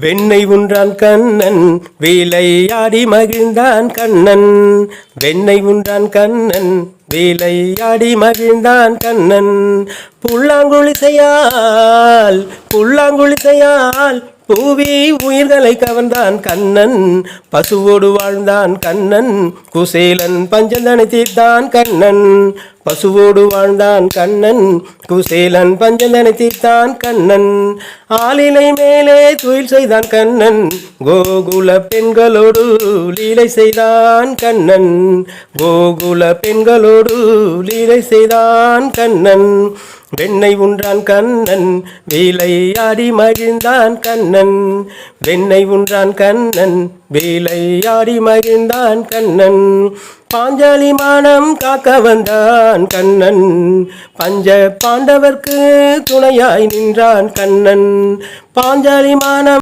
வெண்ணெய் உண்டான் கண்ணன் வேலையாடி மகிழ்ந்தான் கண்ணன். வெண்ணெய் உண்டான் கண்ணன் வேலையாடி மகிழ்ந்தான் கண்ணன். புல்லாங்குழிசையால் புல்லாங்குழிசையால் பூவி உயிர்களை கவர்ந்தான் கண்ணன். பசுவோடு வாழ்ந்தான் கண்ணன், குசேலன் பஞ்சந்தனை தீர்த்தான் கண்ணன். பசுவோடு வாழ்ந்தான் கண்ணன், குசேலன் பஞ்சந்தனை தீர்த்தான் கண்ணன். ஆலிலை மேலே துயில் செய்தான் கண்ணன், கோகுல பெண்களோடு லீலை செய்தான் கண்ணன். கோகுல பெண்களோடு லீலை செய்தான் கண்ணன். வெண்ணெய் உண்டான் கண்ணன் வேலையாடி மகிழ்ந்தான் கண்ணன். வெண்ணெய் உண்டான் கண்ணன் வேலையாடி மகிழ்ந்தான் கண்ணன். பாஞ்சாலி மானம் காக்க வந்தான் கண்ணன், பஞ்ச பாண்டவர்க்கு துணையாய் நின்றான் கண்ணன். பாஞ்சாலி மானம்